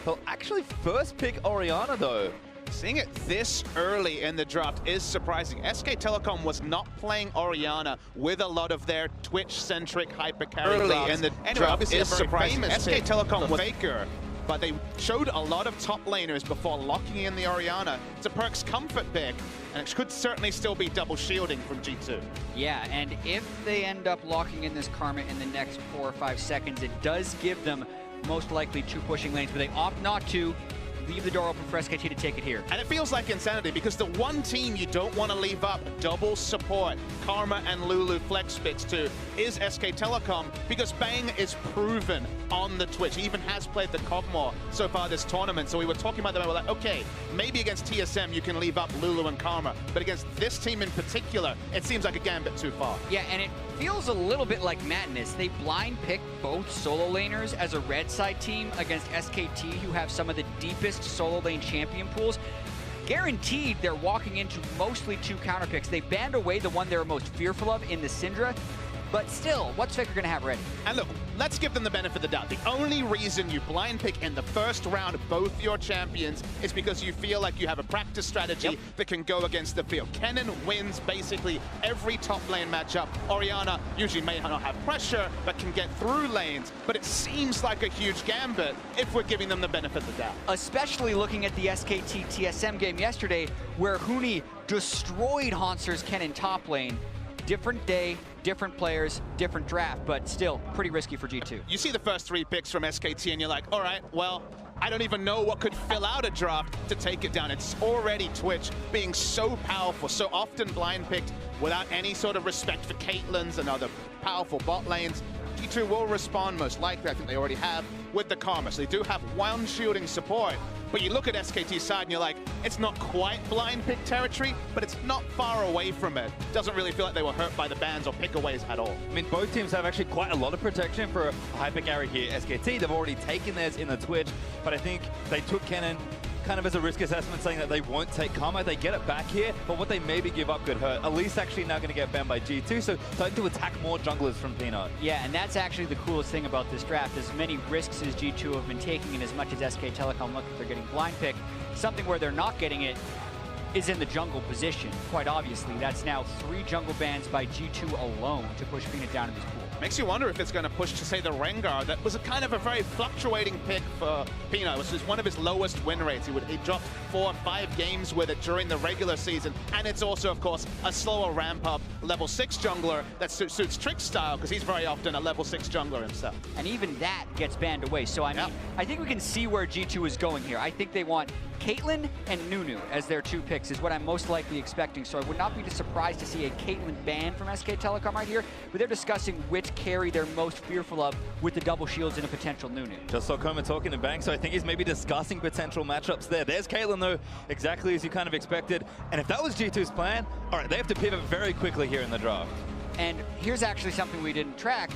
He'll actually first pick Orianna though. Seeing it this early in the draft is surprising. SK Telecom was not playing Orianna with a lot of their Twitch-centric hypercarry early in the draft is surprising. SK Telecom was Faker, but they showed a lot of top laners before locking in the Orianna. It's a Perkz comfort pick, and it could certainly still be double shielding from G2. Yeah, and if they end up locking in this Karma in the next 4 or 5 seconds, it does give them most likely 2 pushing lanes, but they opt not to. Leave the door open for SKT to take it here. And it feels like insanity because the one team you don't want to leave up double support, Karma and Lulu flex picks to, is SK Telecom, because Bang is proven on the Twitch. He even has played the Kog'Maw so far this tournament. So we were talking about them, we were like, okay, maybe against TSM you can leave up Lulu and Karma, but against this team in particular, it seems like a gambit too far. Yeah, and it feels a little bit like madness. They blind pick both solo laners as a red side team against SKT, who have some of the deepest solo lane champion pools. Guaranteed they're walking into mostly 2 counter picks. They banned away the one they were most fearful of in the Syndra, but still, what's Faker gonna have ready? And look, let's give them the benefit of the doubt. The only reason you blind pick in the first round both your champions is because you feel like you have a practice strategy that can go against the field. Kennen wins basically every top lane matchup. Orianna usually may not have pressure, but can get through lanes. But it seems like a huge gambit if we're giving them the benefit of the doubt. Especially looking at the SKT TSM game yesterday, where Huni destroyed Hauntzer's Kennen top lane. Different day, different players, different draft, but still pretty risky for G2. You see the first 3 picks from SKT and you're like, all right, well, I don't even know what could fill out a draft to take it down. It's already Twitch being so powerful, so often blind picked without any sort of respect for Caitlyn's and other powerful bot lanes. G2 will respond most likely, I think they already have, with the Karma. So they do have one shielding support. But you look at SKT's side and you're like, it's not quite blind pick territory, but it's not far away from it. Doesn't really feel like they were hurt by the bans or pickaways at all. I mean, both teams have actually quite a lot of protection for a hypercarry here. SKT, they've already taken theirs in the Twitch, but I think they took Kennen kind of as a risk assessment, saying that they won't take Karma. They get it back here, but what they maybe give up could hurt. Elise actually now going to get banned by G2, so starting to attack more junglers from Peanut. Yeah, and that's actually the coolest thing about this draft. As many risks as G2 have been taking, and as much as SK Telecom look like they're getting blind picked, something where they're not getting it is in the jungle position. Quite obviously, that's now 3 jungle bans by G2 alone to push Peanut down in this pool. Makes you wonder if it's going to push to, say, the Rengar. That was a kind of a very fluctuating pick for Peanut. It was one of his lowest win rates. He dropped 4 or 5 games with it during the regular season. And it's also, of course, a slower ramp-up level 6 jungler that suits Trick's style, because he's very often a level 6 jungler himself. And even that gets banned away. So, I mean, I think we can see where G2 is going here. I think they want Caitlyn and Nunu as their 2 picks is what I'm most likely expecting. So I would not be surprised to see a Caitlyn ban from SK Telecom right here, but they're discussing which carry they're most fearful of with the double shields and a potential Nunu. Just saw Koma talking to Bang, so I think he's maybe discussing potential matchups there. There's Caitlyn though, exactly as you kind of expected. And if that was G2's plan, all right, they have to pivot very quickly here in the draft. And here's actually something we didn't track.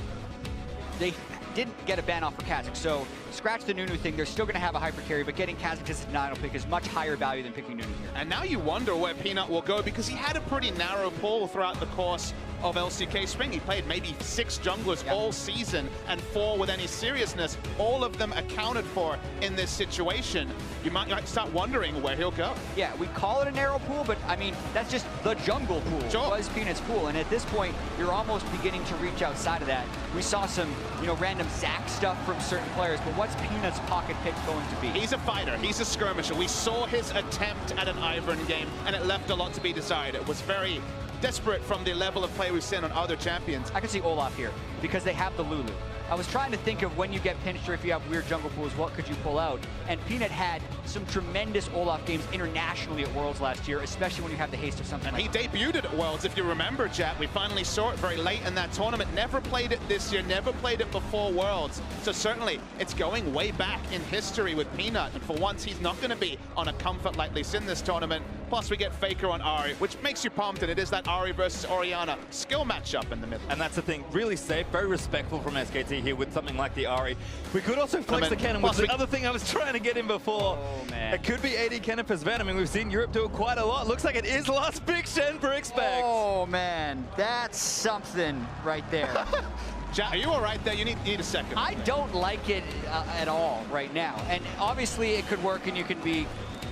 They didn't get a ban off for Kha'Zix, so scratch the Nunu thing, they're still going to have a hyper carry, but getting Kha'Zix as a denial pick is much higher value than picking Nunu here. And now you wonder where Peanut will go, because he had a pretty narrow pool throughout the course of LCK Spring. He played maybe 6 junglers all season, and 4 with any seriousness, all of them accounted for in this situation. You might start wondering where he'll go. Yeah, we call it a narrow pool, but I mean, that's just the jungle pool. Sure. It was Peanut's pool, and at this point, you're almost beginning to reach outside of that. We saw some, random Zac stuff from certain players, but what's Peanut's pocket pick going to be? He's a fighter, he's a skirmisher. We saw his attempt at an Ivern game, and it left a lot to be desired. It was very desperate from the level of play we've seen on other champions. I can see Olaf here, because they have the Lulu. I was trying to think of when you get pinched or if you have weird jungle pools, what could you pull out? And Peanut had some tremendous Olaf games internationally at Worlds last year, especially when you have the haste of something and like he debuted at Worlds, if you remember, Jet. We finally saw it very late in that tournament. Never played it this year, never played it before Worlds. So certainly, it's going way back in history with Peanut. And for once, he's not going to be on a comfort like this in this tournament. Plus, we get Faker on Ahri, which makes you pumped, and it is that Ahri versus Orianna skill matchup in the middle. And that's the thing, really safe, very respectful from SKT here with something like the Ahri. We could also flex the Kennen, which is the other thing I was trying to get in before. Oh, man. It could be 80 Kennen per Sven. I mean, we've seen Europe do it quite a lot. Looks like it is last pick Shen for Expect. Oh, man. That's something right there. Jack, are you all right there? You need a second. I don't like it at all right now. And obviously it could work and you can be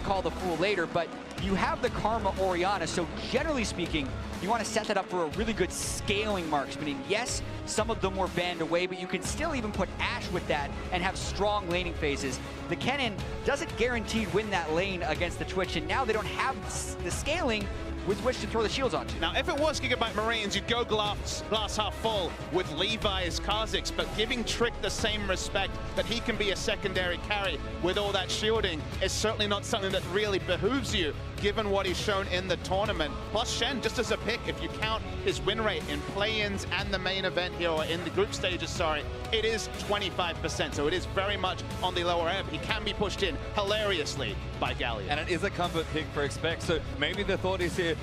called a fool later, but you have the Karma Orianna, so generally speaking, you want to set that up for a really good scaling marksman. Yes, some of them were banned away, but you can still even put Ashe with that and have strong laning phases. The Kennen doesn't guaranteed win that lane against the Twitch, and now they don't have the scaling with which to throw the shields onto. Now, if it was Gigabyte Marines, you'd go glass half full with Levi's Kha'Zix, but giving Trick the same respect that he can be a secondary carry with all that shielding is certainly not something that really behooves you, given what he's shown in the tournament. Plus, Shen, just as a pick, if you count his win rate in play-ins and the main event here, or in the group stages, sorry, it is 25%, so it is very much on the lower end. He can be pushed in hilariously by Galio. And it is a comfort pick for Expect, so maybe the thought is here,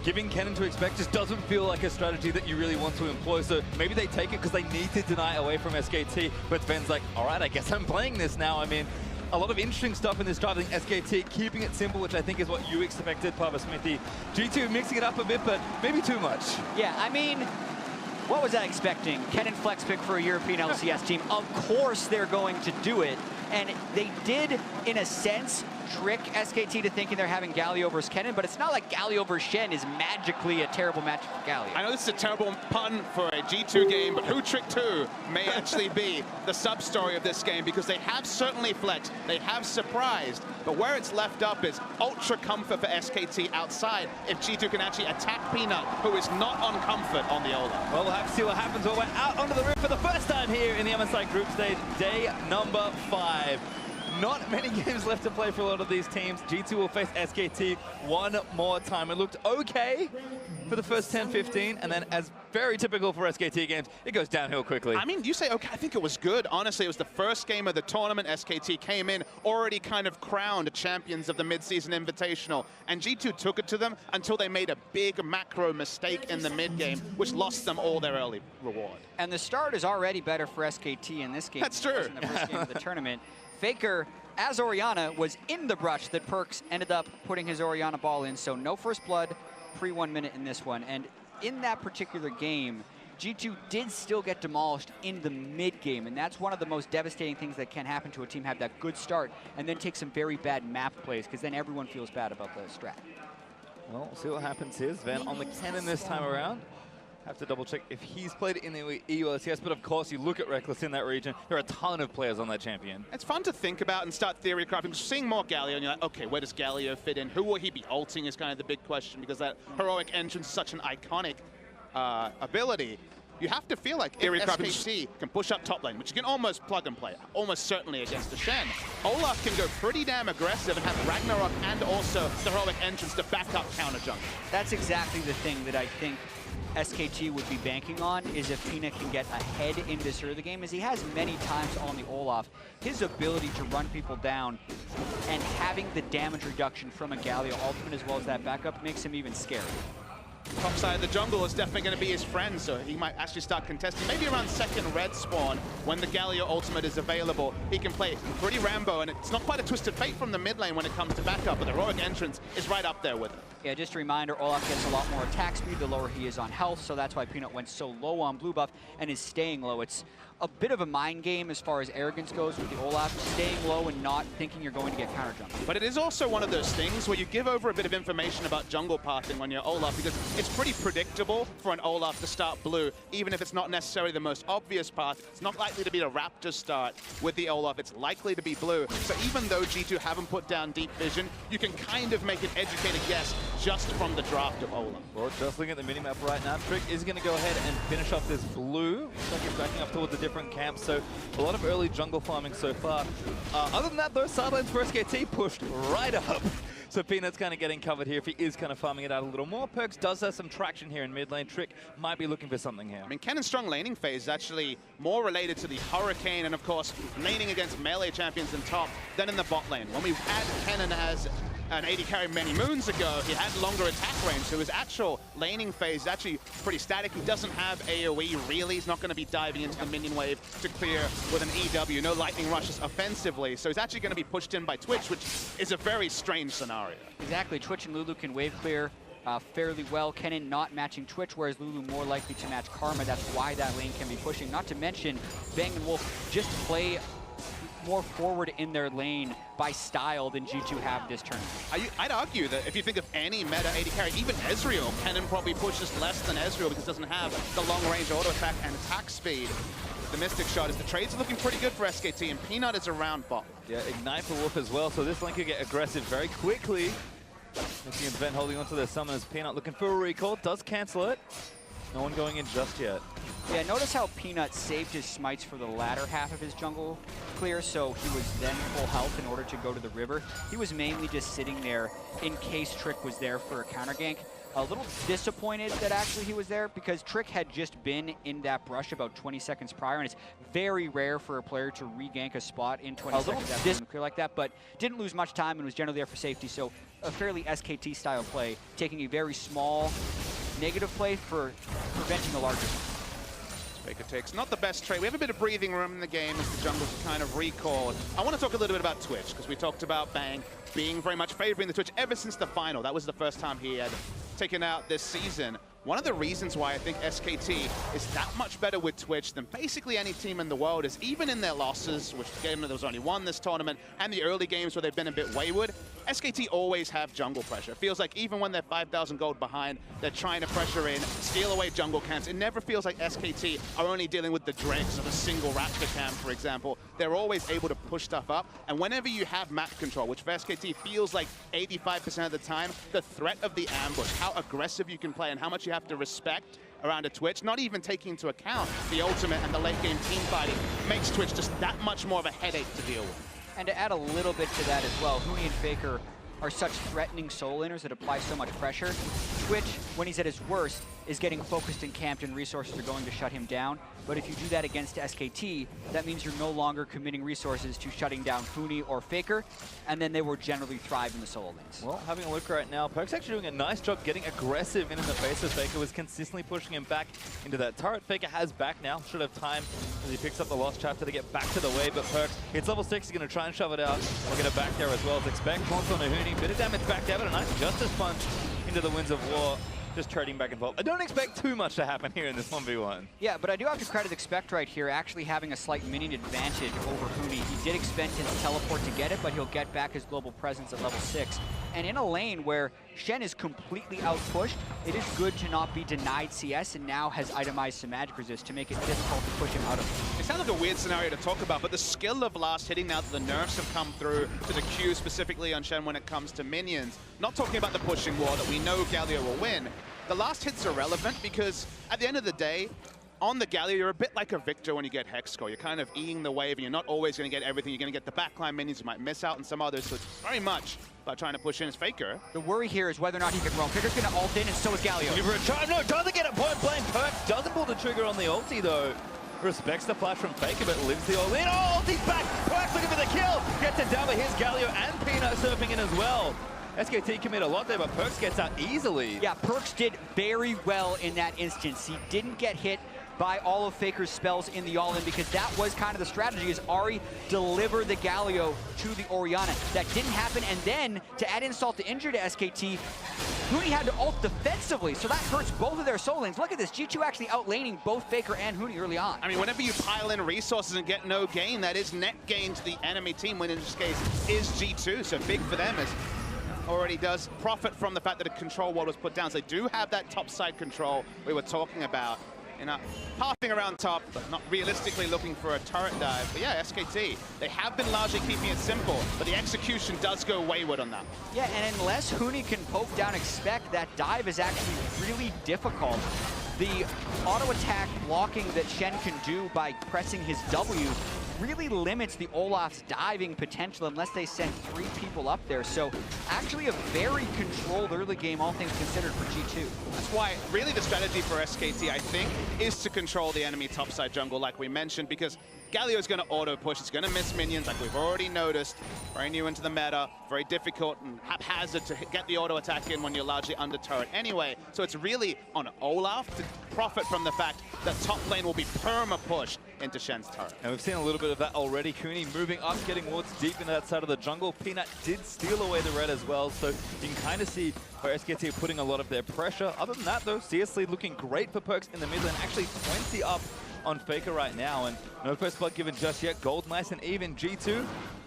giving Kennen to Expect just doesn't feel like a strategy that you really want to employ, so maybe they take it because they need to deny away from SKT, but Sven's like, all right, I guess I'm playing this now. I mean, a lot of interesting stuff in this draft. I think SKT keeping it simple, which I think is what you expected, Papa Smithy. G2 mixing it up a bit, but maybe too much. Yeah, I mean, what was I expecting? Kennen flex pick for a European LCS team. Of course they're going to do it. And they did, in a sense, trick SKT to thinking they're having Galio versus Kennen, but it's not like Galio versus Shen is magically a terrible match for Galio. I know this is a terrible pun for a G2 game, but who Trick 2 may actually be the sub-story of this game, because they have certainly flexed, they have surprised, but where it's left up is ultra comfort for SKT outside if G2 can actually attack Peanut, who is not on comfort on the Ola. Well, we'll have to see what happens when we're out onto the roof for the first time here in the MSI group stage, day number 5. Not many games left to play for a lot of these teams. G2 will face SKT one more time. It looked okay for the first 10-15, and then, as very typical for SKT games, it goes downhill quickly. I mean, you say okay, I think it was good. Honestly, it was the first game of the tournament. SKT came in already kind of crowned champions of the mid-season invitational, and G2 took it to them until they made a big macro mistake in the mid-game, which lost them all their early reward. And the start is already better for SKT in this game. That's true. In the first game of the tournament. Faker, as Orianna, was in the brush that Perkz ended up putting his Orianna ball in, so no first blood pre 1 minute in this one. And in that particular game, G2 did still get demolished in the mid-game, and that's one of the most devastating things that can happen to a team, have that good start and then take some very bad map plays, because then everyone feels bad about the strat. Well, we'll see what happens here. Sven on the Kennen this time around. Have to double check if he's played it in the EU LCS, but of course you look at Reckless in that region, there are a ton of players on that champion. It's fun to think about and start theory crafting. Seeing more Galio, and you're like, okay, where does Galio fit in? Who will he be ulting is kind of the big question, because that heroic entrance is such an iconic ability. You have to feel like if SKT can push up top lane, which you can almost plug and play, almost certainly against the Shen, Olaf can go pretty damn aggressive and have Ragnarok and also the heroic entrance to back up counter jungle. That's exactly the thing that I think SKT would be banking on, is if Peanut can get ahead in this early game, as he has many times on the Olaf. His ability to run people down and having the damage reduction from a Galio ultimate as well as that backup makes him even scary. Top side of the jungle is definitely going to be his friend, so he might actually start contesting. Maybe around second red spawn, when the Galio ultimate is available, he can play pretty Rambo, and it's not quite a Twisted Fate from the mid lane when it comes to backup, but the heroic entrance is right up there with it. Yeah, just a reminder, Olaf gets a lot more attack speed the lower he is on health, so that's why Peanut went so low on blue buff and is staying low. It's a bit of a mind game as far as arrogance goes with the Olaf, staying low and not thinking you're going to get counter jumped. But it is also one of those things where you give over a bit of information about jungle pathing when you're Olaf, because it's pretty predictable for an Olaf to start blue, even if it's not necessarily the most obvious path. It's not likely to be a Raptor start with the Olaf, it's likely to be blue. So even though G2 haven't put down deep vision, you can kind of make an educated guess just from the draft of Olaf. Well, just looking at the minimap right now, Trick is going to go ahead and finish off this blue. Looks like he's backing up towards a different camp, so a lot of early jungle farming so far. Other than that, those sidelines for SKT pushed right up. So Peanut's kind of getting covered here if he is kind of farming it out a little more. Perkz does have some traction here in mid lane. Trick might be looking for something here. I mean, Kennen's strong laning phase is actually more related to the Hurricane and, of course, laning against melee champions in top than in the bot lane. When we had Kennen as an 80 carry many moons ago, he had longer attack range, so his actual laning phase is actually pretty static. He doesn't have AoE, really. He's not going to be diving into the minion wave to clear with an EW. No lightning rushes offensively, so he's actually going to be pushed in by Twitch, which is a very strange scenario. Exactly. Twitch and Lulu can wave clear fairly well. Kennen not matching Twitch, whereas Lulu more likely to match Karma. That's why that lane can be pushing. Not to mention, Bang and Wolf just play more forward in their lane by style than G2 have this tournament. I'd argue that if you think of any meta AD carry, even Ezreal, Kennen probably pushes less than Ezreal because it doesn't have the long-range auto attack and attack speed. The Mystic Shot is the trades are looking pretty good for SKT, and Peanut is around bot. Yeah, Ignite for Wolf as well, so this lane could get aggressive very quickly. Looking at Vent holding onto their summoners. Peanut looking for a recall, does cancel it. No one going in just yet. Yeah, notice how Peanut saved his smites for the latter half of his jungle clear, so he was then full health in order to go to the river. He was mainly just sitting there in case Trick was there for a counter gank. A little disappointed that actually he was there because Trick had just been in that brush about 20 seconds prior, and it's very rare for a player to re-gank a spot in 20 seconds after being clear like that, but didn't lose much time and was generally there for safety, so a fairly SKT style play, taking a very small negative play for preventing a larger one. Faker takes not the best trade. We have a bit of breathing room in the game as the jungles kind of recall. I want to talk a little bit about Twitch, because we talked about Bang being very much favoring the Twitch ever since the final. That was the first time he had taken out this season. One of the reasons why I think SKT is that much better with Twitch than basically any team in the world is even in their losses, which game there was only one this tournament, and the early games where they've been a bit wayward, SKT always have jungle pressure. It feels like even when they're 5,000 gold behind, they're trying to pressure in, steal away jungle camps. It never feels like SKT are only dealing with the dregs of a single Raptor camp, for example. They're always able to push stuff up, and whenever you have map control, which for SKT feels like 85% of the time, the threat of the ambush, how aggressive you can play and how much you have to respect around a Twitch, not even taking into account the ultimate and the late game team fighting, makes Twitch just that much more of a headache to deal with. And to add a little bit to that as well, Huni and Faker are such threatening solo laners that apply so much pressure. Twitch, when he's at his worst, is getting focused and camped and resources are going to shut him down. But if you do that against SKT, that means you're no longer committing resources to shutting down Huni or Faker, and then they will generally thrive in the solo lanes. Well, having a look right now, Perk's actually doing a nice job getting aggressive in the face of Faker, was consistently pushing him back into that turret. Faker has back now, should have time as he picks up the lost chapter to get back to the wave, but Perk, it's level 6, he's going to try and shove it out. We'll get it back there as well as expect. Pounce on a Huni, bit of damage back there, but a nice Justice Punch into the Winds of War. Just trading back and forth. I don't expect too much to happen here in this 1v1. Yeah, but I do have to credit Expect right here actually having a slight minion advantage over Huni. He did expend his teleport to get it, but he'll get back his global presence at level 6. And in a lane where Shen is completely outpushed, it is good to not be denied CS and now has itemized some magic resist to make it difficult to push him out of it. It sounds like a weird scenario to talk about, but the skill of last hitting now that the nerfs have come through to the Q specifically on Shen when it comes to minions. Not talking about the pushing war that we know Galio will win. The last hit's irrelevant because at the end of the day, on the Galio, you're a bit like a Victor when you get Hex Score. You're kind of eating the wave and you're not always going to get everything. You're going to get the backline minions, you might miss out on some others, so it's very much about trying to push in as Faker. The worry here is whether or not he can roam. Faker's going to ult in and so is Galio. Give her a try. No, doesn't get a point blank. Perk doesn't pull the trigger on the ulti though. Respects the flash from Faker, but lives the ult in. Oh, ulti's back. Perk's looking for the kill. Gets it down, but here's Galio and Peanut surfing in as well. SKT commit a lot there, but Perks gets out easily. Yeah, Perks did very well in that instance. He didn't get hit by all of Faker's spells in the all-in because that was kind of the strategy, is Ahri deliver the Galio to the Orianna. That didn't happen, and then to add insult to injury to SKT, Huni had to ult defensively, so that hurts both of their solo lanes. Look at this, G2 actually outlaning both Faker and Huni early on. I mean, whenever you pile in resources and get no gain, that is net gain to the enemy team, when in this case is G2, so big for them as already does profit from the fact that a control wall was put down. So they do have that top side control we were talking about. You know, pathing around top, but not realistically looking for a turret dive. But yeah, SKT, they have been largely keeping it simple, but the execution does go wayward on that. Yeah, and unless Huni can poke down Expect, that dive is actually really difficult. The auto attack blocking that Shen can do by pressing his W really limits the Olaf's diving potential unless they send 3 people up there. So actually a very controlled early game, all things considered, for G2. That's why really the strategy for SKT, I think, is to control the enemy topside jungle like we mentioned, because Galio's going to auto-push. He's going to miss minions, like we've already noticed. Very new into the meta, very difficult and haphazard to get the auto-attack in when you're largely under turret anyway. So it's really on Olaf to profit from the fact that top lane will be perma-pushed into Shen's turret. And we've seen a little bit of that already. Cooney moving up, getting wards deep into that side of the jungle. Peanut did steal away the red as well, so you can kind of see where SKT are putting a lot of their pressure. Other than that, though, seriously looking great for Perkz in the mid lane. Actually 20 up on Faker right now, and no first blood given just yet. Gold nice and even. G2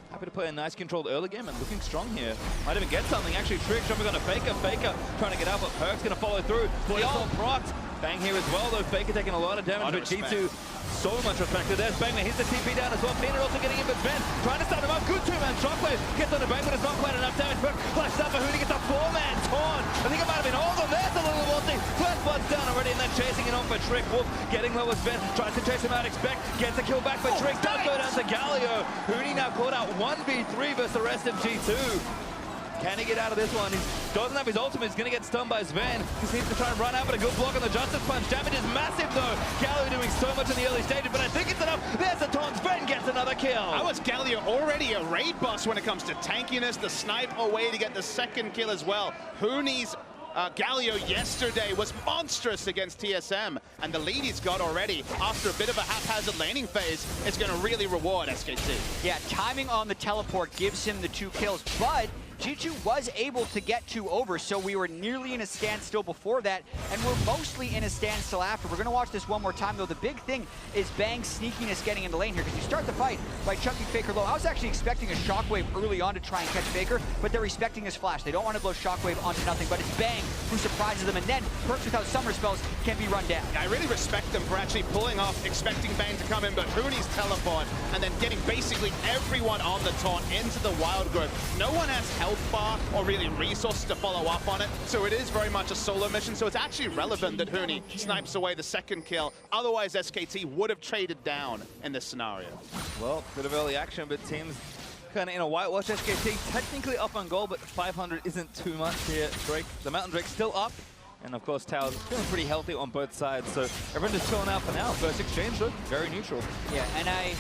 happy to play a nice controlled early game and looking strong here. Might even get something. Actually, Trick jumping on a Faker. Faker trying to get out, but Perkz going to follow through. Fully procced. Bang here as well, though. Faker taking a lot of damage, but G2 so much respect. There's Bang, here's the TP down as well. Peanut also getting in, but Ben trying to start him up. Good two-man shockwave. Gets on the Bang, but it's not quite enough damage. But flashed up, Hooney gets a four-man taunt. I think it might have been all of them. There's a little multi. First blood's down already, and then chasing it on for Trick. Wolf getting low as Ben. Tries to chase him out, expect. Gets a kill back, but Trick does go down to Galio. Hooney now caught out 1v3 versus the rest of G2. Can he get out of this one? He doesn't have his ultimate. He's going to get stunned by Sven. He needs to try and run out, but a good block on the Justice Punch. Damage is massive, though. Galio doing so much in the early stages, but I think it's enough. There's the taunt. Sven gets another kill. How is Galio already a raid boss when it comes to tankiness? The snipe away to get the second kill as well. Hooney's Galio yesterday was monstrous against TSM, and the lead he's got already after a bit of a haphazard laning phase is going to really reward SKT. Yeah, timing on the teleport gives him the 2 kills, but G2 was able to get 2 over, so we were nearly in a standstill before that, and we're mostly in a standstill after. We're going to watch this one more time, though. The big thing is Bang's sneakiness getting into lane here, because you start the fight by chucking Faker low. I was actually expecting a shockwave early on to try and catch Faker, but they're respecting his flash. They don't want to blow shockwave onto nothing, but it's Bang who surprises them, and then Perkz without summer spells can be run down. I really respect them for actually pulling off, expecting Bang to come in, but Hooney's teleport, and then getting basically everyone on the taunt into the wild growth. No one has health bar or really resources to follow up on it, so it is very much a solo mission, so it's actually relevant that Hooney snipes away the second kill. Otherwise, SKT would have traded down in this scenario. Well, bit of early action, but teams kind of in a whitewash. SKT technically up on goal, but 500 isn't too much here. Drake, the Mountain Drake still up, and of course Tao's feeling pretty healthy on both sides, so everyone just chilling out for now. First exchange though, very neutral. Yeah, and I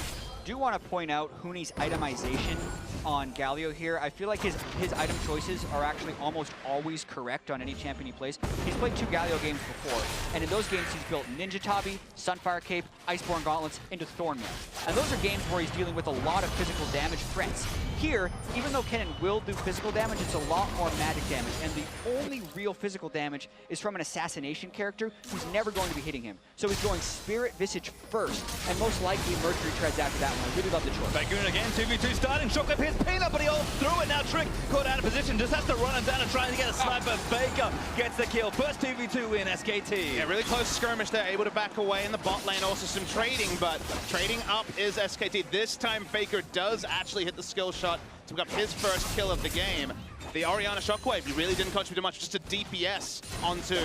do want to point out Hooney's itemization on Galio here. I feel like his item choices are actually almost always correct on any champion he plays. He's played 2 Galio games before, and in those games he's built Ninja Tabi, Sunfire Cape, Iceborne Gauntlets into Thornmail. And those are games where he's dealing with a lot of physical damage threats. Here, even though Kennen will do physical damage, it's a lot more magic damage, and the only real physical damage is from an assassination character who's never going to be hitting him. So he's going Spirit Visage first, and most likely Mercury Treads after that one. I really love the choice. Bagoon again, 2v2 starting. Shockwave hits Peanut, but he all through it. Now Trick caught out of position, just has to run him down and try and get a sniper. Faker gets the kill. First 2v2 win, SKT. Yeah, really close skirmish there, able to back away in the bot lane. Also some trading, but trading up is SKT. This time Faker does actually hit the skill shot to pick up his first kill of the game. The Orianna Shockwave, you really didn't contribute much, just a DPS onto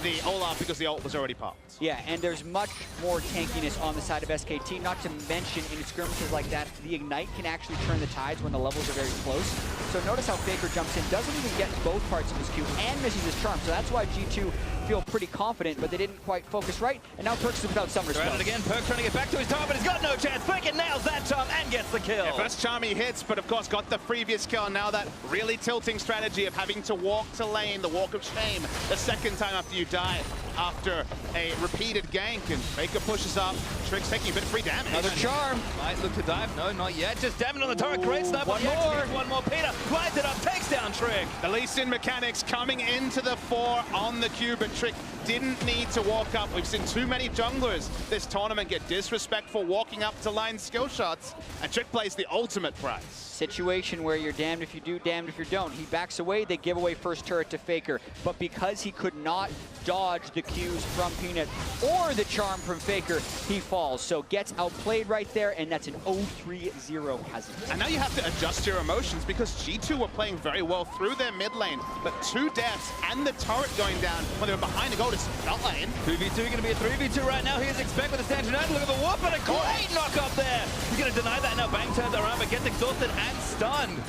the Olaf because the ult was already popped. Yeah, and there's much more tankiness on the side of SKT, not to mention in skirmishes like that, the Ignite can actually turn the tides when the levels are very close. So notice how Faker jumps in, doesn't even get both parts of his Q, and misses his charm. So that's why G2 feel pretty confident, but they didn't quite focus right, and now Perkz is without summer spells. It again, Perkz trying to get back to his charm, but he's got no chance. Faker nails that charm and gets the kill. Yeah, first charm he hits, but of course got the previous kill, and now that really tilting strategy of having to walk to lane, the walk of shame, the second time after you die, after a repeated gank, and Faker pushes up. Trick's taking a bit of free damage. Another charm. Might look to dive. No, not yet. Just damage on the turret. Great snipe. One more. Peter lines it up, takes down Trick. The Lee Sin mechanics coming into the fore on the cube, but Trick didn't need to walk up. We've seen too many junglers this tournament get disrespectful walking up to line skill shots, and Trick plays the ultimate price. Situation where you're damned if you do, damned if you don't. He backs away, they give away first turret to Faker, but because he could not dodge the Qs from Peanut or the charm from Faker, he falls. So gets outplayed right there, and that's an 0-3-0 hazard. And now you have to adjust your emotions because G2 were playing very well through their mid lane, but 2 deaths and the turret going down when they were behind the goal is not lane. 2v2 going to be a 3v2 right now. Here's Expect with a stand United. Look at the whoop, and a great knock up there. He's going to deny that now. Bang turns around, but gets exhausted and stunned.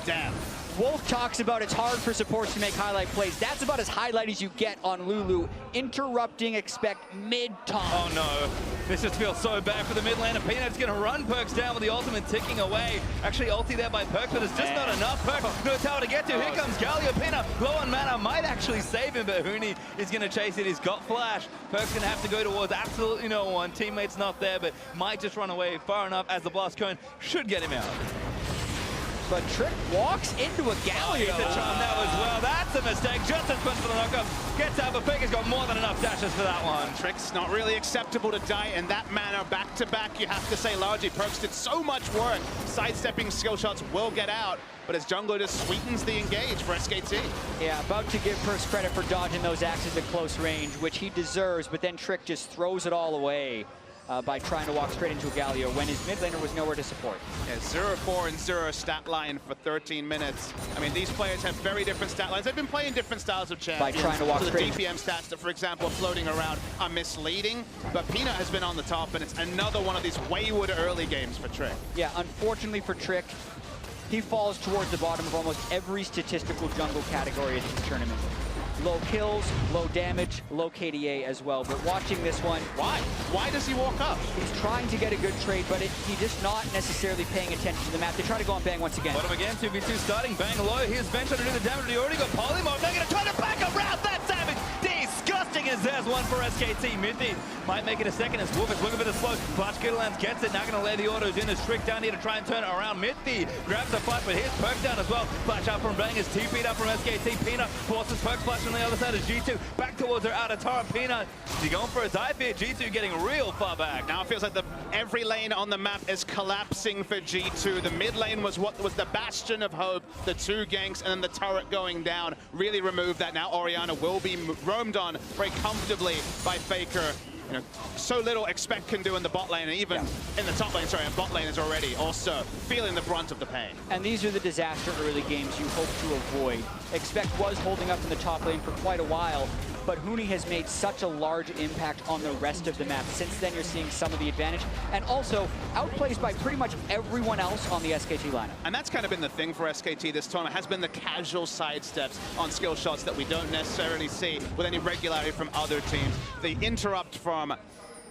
Damn. Wolf talks about it's hard for supports to make highlight plays. That's about as highlight as you get on Lulu. Interrupting, expect mid-taunt. Oh no, this just feels so bad for the mid laner. Peanut's gonna run Perkz down with the ultimate ticking away. Actually ulti there by Perkz, but it's just not enough. Perkz, no tower to get to. Here comes Galio. Peanut, low on mana, might actually save him, but Huni is gonna chase it. He's got flash. Perkz gonna have to go towards absolutely no one. Teammate's not there, but might just run away far enough as the blast cone should get him out. But Trick walks into a Galio. He's a charm now as well. That's a mistake. Just as much for the knockup. Gets out, but Faker's got more than enough dashes for that one. Trick's not really acceptable to die in that manner. Back to back, you have to say largely. Perkz did so much work. Sidestepping skill shots will get out, but his jungler just sweetens the engage for SKT. Yeah, about to give Perkz credit for dodging those axes at close range, which he deserves, but then Trick just throws it all away. By trying to walk straight into a Galio when his mid laner was nowhere to support. Yeah, 0-4 and 0 stat line for 13 minutes. I mean, these players have very different stat lines. They've been playing different styles of champions. By trying to walk so the straight. DPM stats that, for example, are floating around are misleading. But Peanut has been on the top, and it's another one of these wayward early games for Trick. Yeah, unfortunately for Trick, he falls towards the bottom of almost every statistical jungle category in this tournament. Low kills, low damage, low KDA as well. But watching this one... Why? Why does he walk up? He's trying to get a good trade, but he's just not necessarily paying attention to the map. They try to go on Bang once again. Bottom again, 2v2 starting. Bang low. Here's Bench to do the damage. He already got Polymorph. They're going to try to back around that damage. Disgusting as there's one for SKT. Middy might make it a second as Wolf is looking for the slow. Flash Kidderlands gets it. Now going to lay the autos in. As Trick down here to try and turn it around. Middy grabs the flash, but here's Perkz down as well. Flash out from Bang is TP'd up from SKT. Peanut forces Perkz flash on the other side as G2 back towards her outer tower. Peanut, is he going for a dive here? G2 getting real far back. Now it feels like every lane on the map is collapsing for G2. The mid lane was what was the bastion of hope. The two ganks and then the turret going down really removed that. Now Orianna will be roamed on very comfortably by Faker. You know, so little Expect can do in the bot lane, and even in the top lane, and bot lane is already also feeling the brunt of the pain. And these are the disaster early games you hope to avoid. Expect was holding up in the top lane for quite a while, but Huni has made such a large impact on the rest of the map. Since then, you're seeing some of the advantage, and also outplays by pretty much everyone else on the SKT lineup. And that's kind of been the thing for SKT this tournament, has been the casual sidesteps on skill shots that we don't necessarily see with any regularity from other teams. The interrupt from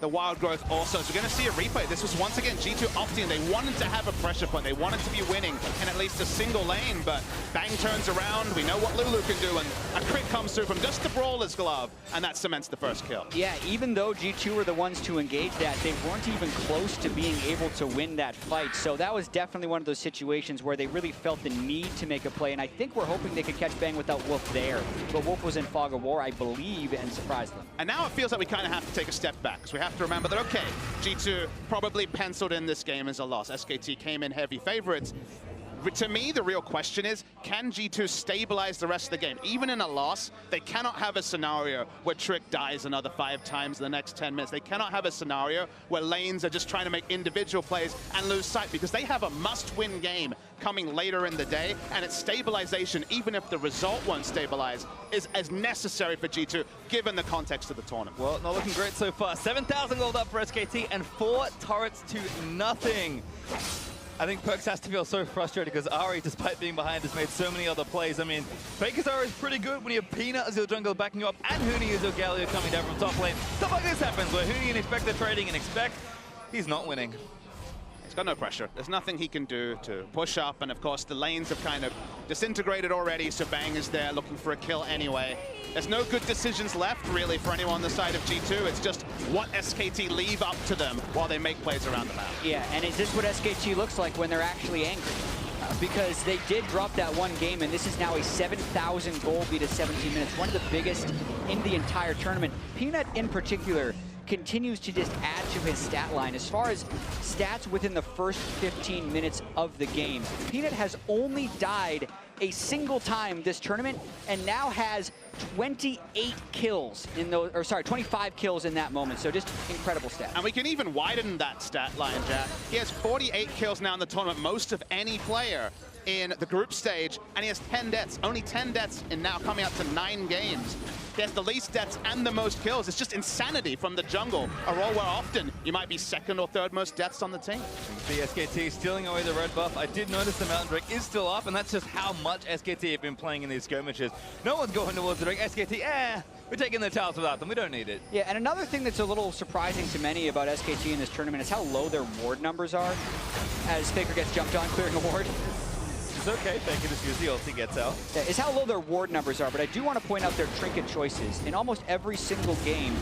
the Wild Growth also. So we're going to see a replay. This was once again G2 opting. They wanted to have a pressure point. They wanted to be winning in at least a single lane, but Bang turns around. We know what Lulu can do, and a crit comes through from just the Brawler's glove, and that cements the first kill. Yeah, even though G2 were the ones to engage that, they weren't even close to being able to win that fight. So that was definitely one of those situations where they really felt the need to make a play, and I think we're hoping they could catch Bang without Wolf there. But Wolf was in Fog of War, I believe, and surprised them. And now it feels like we kind of have to take a step back, because we have to remember that, okay, G2 probably penciled in this game as a loss. SKT came in heavy favorites. But to me, the real question is, can G2 stabilize the rest of the game? Even in a loss, they cannot have a scenario where Trick dies another 5 times in the next 10 minutes. They cannot have a scenario where lanes are just trying to make individual plays and lose sight, because they have a must-win game coming later in the day, and its stabilization, even if the result won't stabilize, is as necessary for G2, given the context of the tournament. Well, not looking great so far. 7,000 gold up for SKT and 4 turrets to nothing. I think Perkz has to feel so frustrated because Ari, despite being behind, has made so many other plays. I mean, Faker's Ari is pretty good when you have Peanut as your jungle backing you up and Huni as your Galio coming down from top lane. Stuff like this happens where Huni and Expect are trading, and Expect, he's not winning. He's got no pressure. There's nothing he can do to push up, and of course the lanes have kind of disintegrated already, so Bang is there looking for a kill anyway. There's no good decisions left, really, for anyone on the side of G2. It's just what SKT leave up to them while they make plays around the map. Yeah, and is this what SKT looks like when they're actually angry? Because they did drop that one game, and this is now a 7,000 goal lead at 17 minutes, one of the biggest in the entire tournament. Peanut, in particular, continues to just add to his stat line. As far as stats within the first 15 minutes of the game, Peanut has only died a single time this tournament, and now has 28 kills in those, or sorry, 25 kills in that moment. So just incredible stats. And we can even widen that stat line, Jack. He has 48 kills now in the tournament, most of any player. in the group stage, and he has 10 deaths. Only 10 deaths in now coming up to 9 games. He has the least deaths and the most kills. It's just insanity from the jungle, a role where often you might be second or third most deaths on the team. The SKT stealing away the red buff. I did notice the Mountain Drake is still up, and that's just how much SKT have been playing in these skirmishes. No one's going towards the Drake. SKT, we're taking the towers without them. We don't need it. Yeah, and another thing that's a little surprising to many about SKT in this tournament is how low their ward numbers are as Faker gets jumped on clearing a ward. It's okay, Faker just use the ulti, gets out. Yeah, is how low their ward numbers are, but I do want to point out their trinket choices. In almost every single game,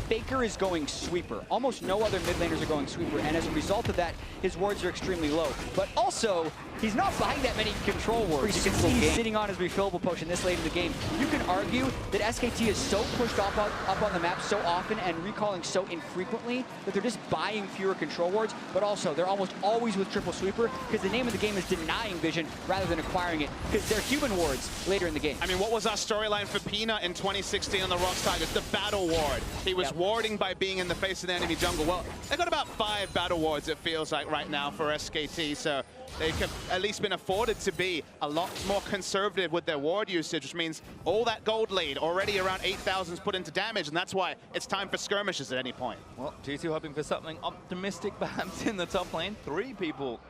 Faker is going sweeper. Almost no other mid laners are going sweeper, and as a result of that, his wards are extremely low. But also, he's not buying that many control wards. You can see he's sitting on his refillable potion this late in the game. You can argue that SKT is so pushed up on the map so often and recalling so infrequently that they're just buying fewer control wards, but also they're almost always with triple sweeper because the name of the game is denying vision rather than acquiring it because they're human wards later in the game. I mean, what was our storyline for Peanut in 2016 on the Rocks Tigers? The battle ward. He was warding by being in the face of the enemy jungle. Well, they got about 5 battle wards, it feels like, right now for SKT, so they have at least been afforded to be a lot more conservative with their ward usage, which means all that gold lead, already around 8,000 is put into damage, and that's why it's time for skirmishes at any point. Well, G2 hoping for something optimistic perhaps in the top lane. 3 people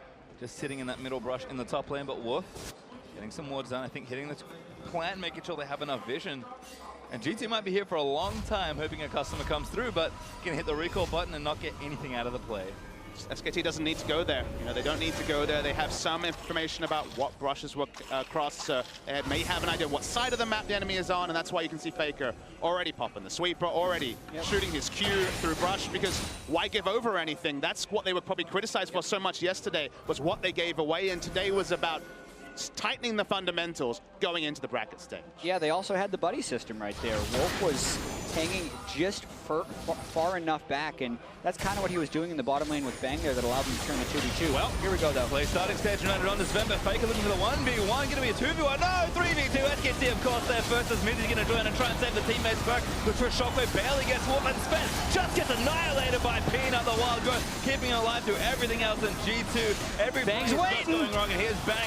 just sitting in that middle brush in the top lane, but Wolf getting some wards done. I think hitting this plant, making sure they have enough vision. And G2 might be here for a long time, hoping a customer comes through, but can hit the recall button and not get anything out of the play. SKT doesn't need to go there. You know, they don't need to go there. They have some information about what brushes were crossed, so they may have an idea what side of the map the enemy is on, and that's why you can see Faker already popping the sweeper, already shooting his Q through brush, because why give over anything? That's what they were probably criticized for so much yesterday, was what they gave away, and today was about tightening the fundamentals going into the bracket stage. Yeah, they also had the buddy system right there. Wolf was hanging just far enough back, and that's kind of what he was doing in the bottom lane with Bang there that allowed him to turn the 2v2. Well, here we go though. Play starting stage United on this Vemba. Faker looking for the 1v1, going to be a 2v1. No, 3v2. SKT, of course, there first as Mindy's going to join and try and save the teammates back. But for Shockwave barely gets Wolf, and Sven just gets annihilated by Peanut, the Wild Growth, keeping alive through everything else in G2. Every Bang's waiting. Going wrong, and here's Bang.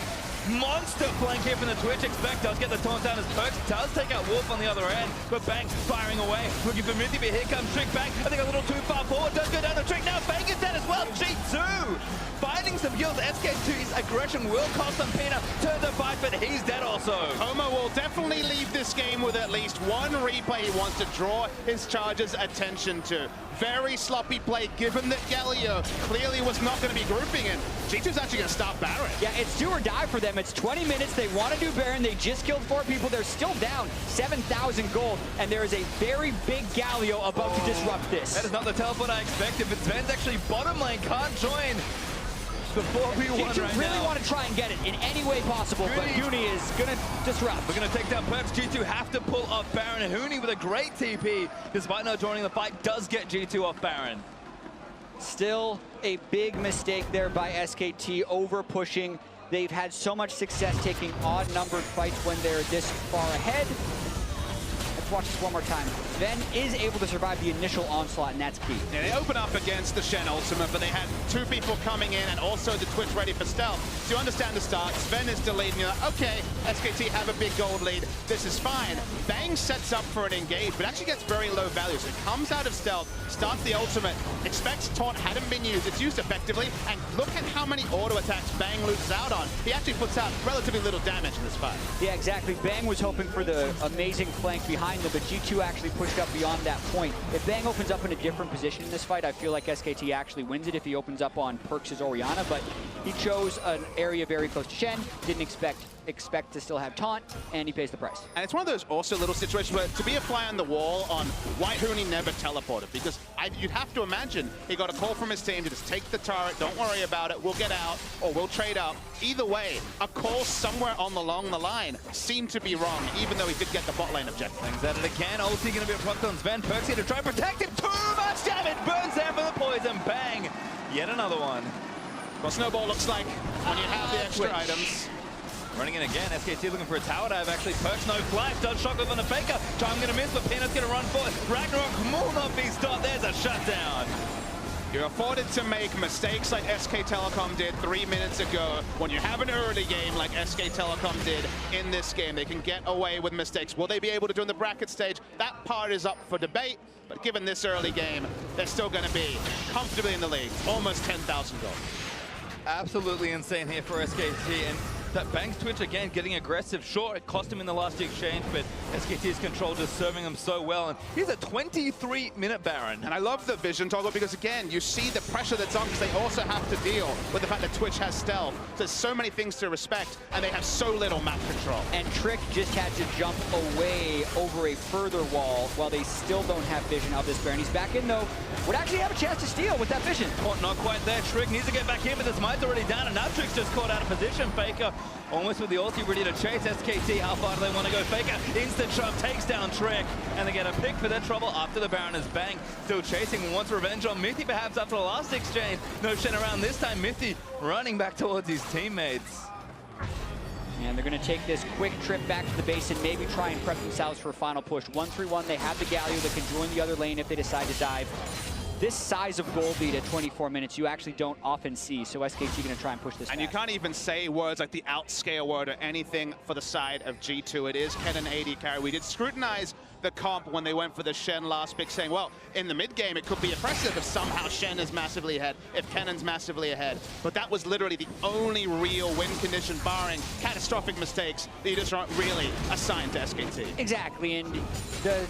Monster flank here from the Twitch. Expect does get the taunt down as Perks does take out Wolf on the other end, but Bang's firing away, looking for Mindy, but here comes Trick back. I think a little too far forward, does go down the Trick. Now Bang is dead as well. G2 finding some kills. SK2's aggression will cost them. Peanut turns a fight, but he's dead also. Homo will definitely leave this game with at least one replay he wants to draw his Chargers' attention to. Very sloppy play, given that Galio clearly was not going to be grouping in. G2's actually going to stop Baron. Yeah, it's do or die for them. It's 20 minutes. They want to do Baron. They just killed 4 people. They're still down 7,000 gold, and there is a very big Galio about to disrupt this. That is not the teleport I expected, but Sven's actually bottom lane, can't join. The 4v1 G2 right really now. want to try and get it in any way possible, but Hooney is going to disrupt. We're going to take down Perks. G2 have to pull off Baron, and Hooney with a great TP, despite not joining the fight, does get G2 off Baron. Still a big mistake there by SKT, over pushing. They've had so much success taking odd-numbered fights when they're this far ahead. Let's watch this one more time. Sven is able to survive the initial onslaught, and that's key. Yeah, they open up against the Shen ultimate, but they had 2 people coming in and also the Twitch ready for stealth. So you understand the start. Sven is delayed, and you're like, okay, SKT have a big gold lead. This is fine. Bang sets up for an engage, but actually gets very low value. So it comes out of stealth, starts the ultimate, expects taunt hadn't been used. It's used effectively, and look at how many auto attacks Bang loses out on. He actually puts out relatively little damage in this fight. Yeah, exactly. Bang was hoping for the amazing flank behind them, but G2 actually pushed up beyond that point. If Bang opens up in a different position in this fight, I feel like SKT actually wins it if he opens up on Perks' Orianna, but he chose an area very close to Shen, didn't expect to still have taunt, and he pays the price. And it's one of those also little situations where to be a fly on the wall on why Hooney never teleported, because you'd have to imagine he got a call from his team to just take the turret, don't worry about it, we'll get out, or we'll trade up. Either way, a call somewhere along the line seemed to be wrong, even though he did get the bot lane objective. Things at it again. Ulti going to be propped on Sven. Perks here to try and protect him. Too much damage. Burns down for the poison. Bang. Yet another one. Well, Snowball looks like when you have the extra items. Running in again. SKT looking for a tower dive. Actually, Perks no flash. Does Shockwave on the Faker. Charm going to miss, but Peanut's going to run forward. Ragnarok will not be stopped. There's a shutdown. You're afforded to make mistakes like SK Telecom did 3 minutes ago. When you have an early game like SK Telecom did in this game, they can get away with mistakes. Will they be able to do in the bracket stage? That part is up for debate, but given this early game, they're still going to be comfortably in the league. Almost 10,000 gold. Absolutely insane here for SKT, and that Bang's Twitch again getting aggressive. Sure, it cost him in the last exchange, but SKT's control just serving them so well. And he's a 23-minute Baron. And I love the vision toggle because, again, you see the pressure that's on because they also have to deal with the fact that Twitch has stealth. So there's so many things to respect, and they have so little map control. And Trick just had to jump away over a further wall while they still don't have vision of this Baron. He's back in, though. Would actually have a chance to steal with that vision. Oh, not quite there. Trick needs to get back in, but this Might's already down, and now Trick's just caught out of position. Faker almost with the ulti ready to chase SKT. How far do they want to go? Faker, instant shove, takes down Trick, and they get a pick for their trouble after the Baron is Bang. Still chasing, wants revenge on Mythy perhaps after the last exchange. No Shen around this time. Mythy running back towards his teammates. And they're going to take this quick trip back to the base and maybe try and prep themselves for a final push. 1-3-1, they have the Galio that can join the other lane if they decide to dive. This size of goal lead at 24 minutes you actually don't often see, so SKT going to try and push this And fast. you can't even say words like the outscale word or anything for the side of G2. It is Kennen AD carry. We did scrutinize the comp when they went for the Shen last pick, saying, well, in the mid game it could be oppressive if somehow Shen is massively ahead, if Kennen's massively ahead. But that was literally the only real win condition, barring catastrophic mistakes, that you just aren't really assigned to SKT. Exactly, and the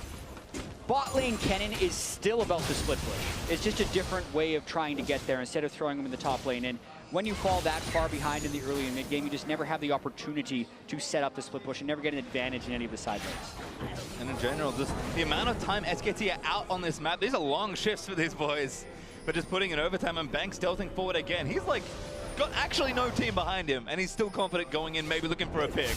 bot lane Kennen is still about the split push. It's just a different way of trying to get there instead of throwing him in the top lane. And when you fall that far behind in the early and mid game, you just never have the opportunity to set up the split push and never get an advantage in any of the side lanes. And in general, just the amount of time SKT are out on this map, these are long shifts for these boys. But just putting in overtime and Bang stealthing forward again. He's like, got actually no team behind him, and he's still confident going in, maybe looking for a pick.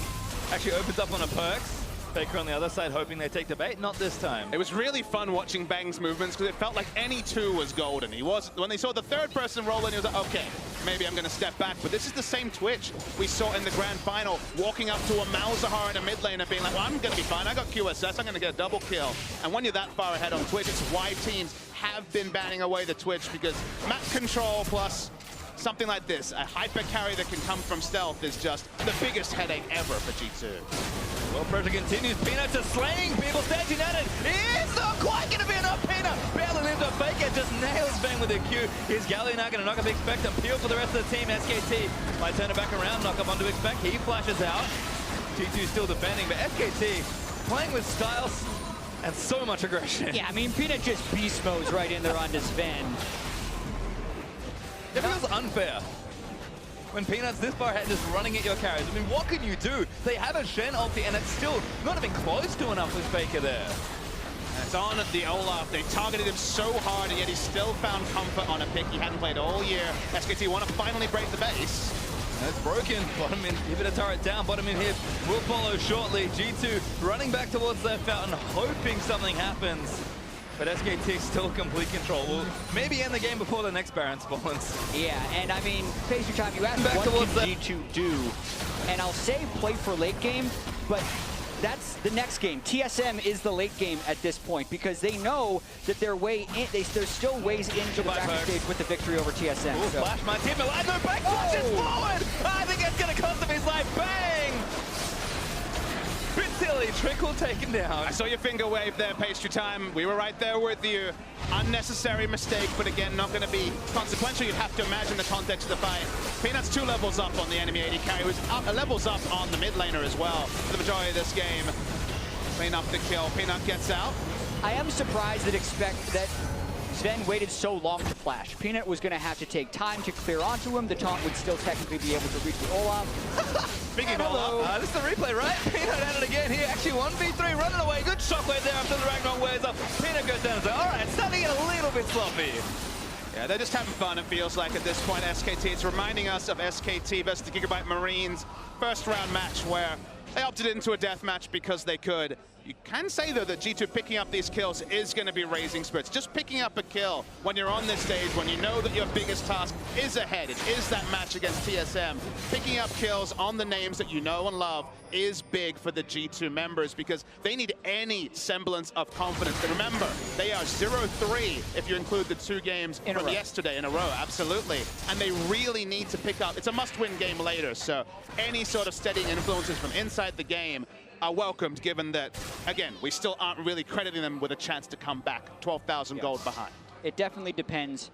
Actually opens up on a Perks. Faker on the other side hoping they take the bait, not this time. It was really fun watching Bang's movements because it felt like any two was golden. He was, when they saw the third person roll in, he was like, okay, maybe I'm going to step back. But this is the same Twitch we saw in the grand final, walking up to a Malzahar in a mid lane and being like, well, I'm going to be fine. I got QSS. I'm going to get a double kill. And when you're that far ahead on Twitch, it's why teams have been banning away the Twitch, because map control plus something like this, a hyper carry that can come from stealth, is just the biggest headache ever for G2. Well, pressure continues. Peanut just slaying people, staging at it. It's not quite going to be enough. Peanut barely lives up. Faker just nails Bang with a Q. Here's Galio now going to knock up Expect and peel for the rest of the team. SKT might turn it back around, knock up onto Expect. He flashes out. G2 still defending, but SKT playing with styles and so much aggression. Yeah, I mean, Peanut just beast modes right in there onto Sven. It feels unfair when Peanut's this far ahead just running at your carries. I mean, what can you do? They have a Shen ulti, and it's still not even close to enough with Faker there. It's on the Olaf. They targeted him so hard, and yet he still found comfort on a pick he hadn't played all year. SKT want to finally break the base. And it's broken. Bottom inhibitor turret down. Bottom in here will follow shortly. G2 running back towards their fountain, hoping something happens. But SKT still complete control. Will maybe end the game before the next Baron spawns. Yeah, and I mean, Phase your time, you asked Back what towards can G2 do? And I'll say play for late game, but that's the next game. TSM is the late game at this point because they know that their way in, there's still ways into the bracket stage with the victory over TSM. Ooh, so. Flash, my team alive, no back flashes forward! I think it's gonna cost him his life. Bang! Bit silly, Trickle taken down. I saw your finger wave there, Pastry Time. We were right there with you. Unnecessary mistake, but again, not going to be consequential. You'd have to imagine the context of the fight. Peanut's 2 levels up on the enemy AD carry. Was levels up on the mid laner as well for the majority of this game. Clean up the kill. Peanut gets out. I am surprised that Sven waited so long to flash. Peanut was going to have to take time to clear onto him. The taunt would still technically be able to reach the Olaf. Speaking of Olaf, this is the replay, right? Peanut at it again here. Actually, 1v3 running away. Good shockwave there after the Ragnarok wears up. Peanut goes down and says, all right, starting to get a little bit sloppy. Yeah, they're just having fun, it feels like, at this point, SKT. It's reminding us of SKT versus the Gigabyte Marines first round match where they opted into a death match because they could. You can say, though, that G2 picking up these kills is going to be raising spirits. Just picking up a kill when you're on this stage, when you know that your biggest task is ahead, it is that match against TSM. Picking up kills on the names that you know and love is big for the G2 members because they need any semblance of confidence. And remember, they are 0-3 if you include the 2 games from yesterday in a row, absolutely. And they really need to pick up. It's a must-win game later, so any sort of steadying influences from inside the game are welcomed, given that, again, we still aren't really crediting them with a chance to come back 12,000 gold behind. It definitely depends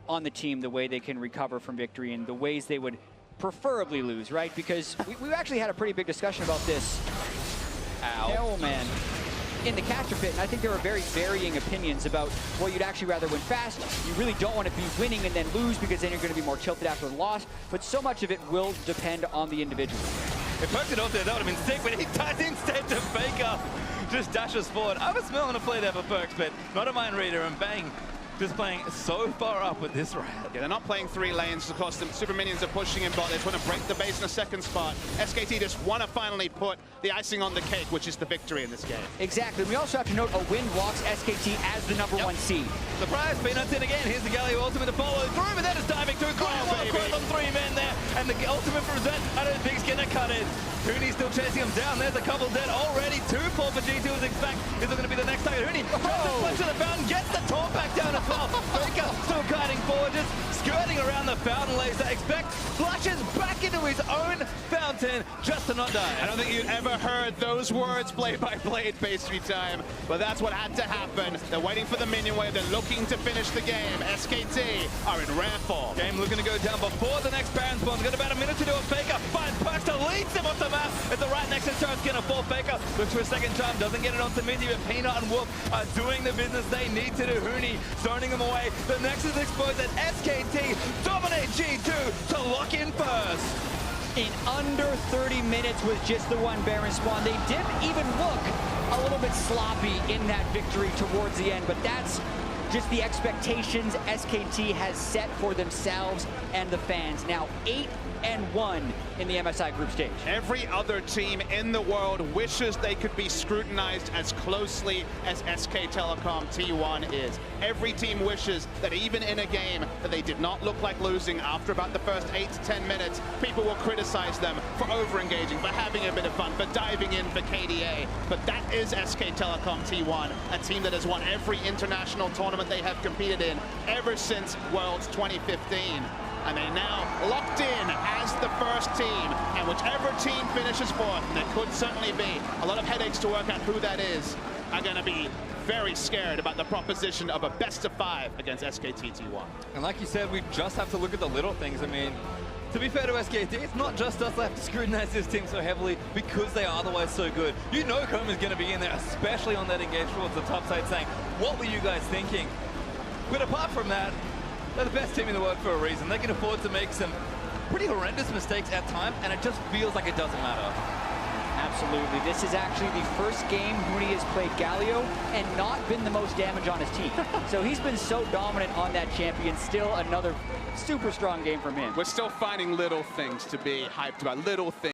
on the team, the way they can recover from victory and the ways they would preferably lose, right? Because we actually had a pretty big discussion about this. Oh, man. In the catcher pit, and I think there are very varying opinions about, well, you'd actually rather win fast. You really don't want to be winning and then lose because then you're going to be more tilted after the loss. But so much of it will depend on the individual. If Perks had off there, that would have been sick, but he does instead to Faker. Just dashes forward. I was smelling a play there for Perks, but not a mind reader, and bang. Just playing so far up with this round. Yeah, they're not playing 3 lanes. Of course, the super minions are pushing in bot. They just want to break the base in a second spot. SKT just want to finally put the icing on the cake, which is the victory in this game. Exactly. We also have to note a win walks SKT as the number 1 seed. Surprise, Peanuts in again. Here's the Galio ultimate to follow through, but that is diving through. Quite a lot of growth on 3 men there. And the ultimate from Zed. I don't think he's going to cut it. Hooney's still chasing him down. There's a couple dead already. 2 for G2 as expect. Is it going to be the next target? Hooney tries to punch to the fountain, gets the taunt back down as well. Faker still kiting forward, just skirting around the fountain laser. Expect flashes back into his own fountain just to not die. I don't think you'd ever heard those words played by play at pastry time, but that's what had to happen. They're waiting for the minion wave. They're looking to finish the game. SKT are in rare form. Game looking to go down before the next Baron spawns. Got about a minute to do it. Faker finds Perks to lead him off the map. It's the right Nexus charge gonna fall. Faker looks for a second charm, doesn't get it onto Minty, but Peanut and Wolf are doing the business they need to do. Hooney zoning them away. The Nexus explodes and SKT dominate G2 to lock in first. In under 30 minutes with just the 1 Baron spawn, they did even look a little bit sloppy in that victory towards the end, but that's just the expectations SKT has set for themselves and the fans. Now 8-1 in the MSI group stage. Every other team in the world wishes they could be scrutinized as closely as SK Telecom T1 is. Every team wishes that even in a game that they did not look like losing after about the first 8 to 10 minutes, people will criticize them for over-engaging, for having a bit of fun, for diving in for KDA. But that is SK Telecom T1, a team that has won every international tournament they have competed in ever since Worlds 2015. And they're now locked in as the first team. And whichever team finishes fourth, and there could certainly be a lot of headaches to work out who that is, are going to be very scared about the proposition of a best-of-5 against SKT T1. And like you said, we just have to look at the little things. I mean, to be fair to SKT, it's not just us that have to scrutinize this team so heavily because they are otherwise so good. You know Koma's going to be in there, especially on that engage towards the top side, saying, what were you guys thinking? But apart from that, they're the best team in the world for a reason. They can afford to make some pretty horrendous mistakes at times, and it just feels like it doesn't matter. Absolutely. This is actually the first game Hooney has played Galio and not been the most damage on his team. So he's been so dominant on that champion. Still another super strong game from him. We're still finding little things to be hyped about, little things.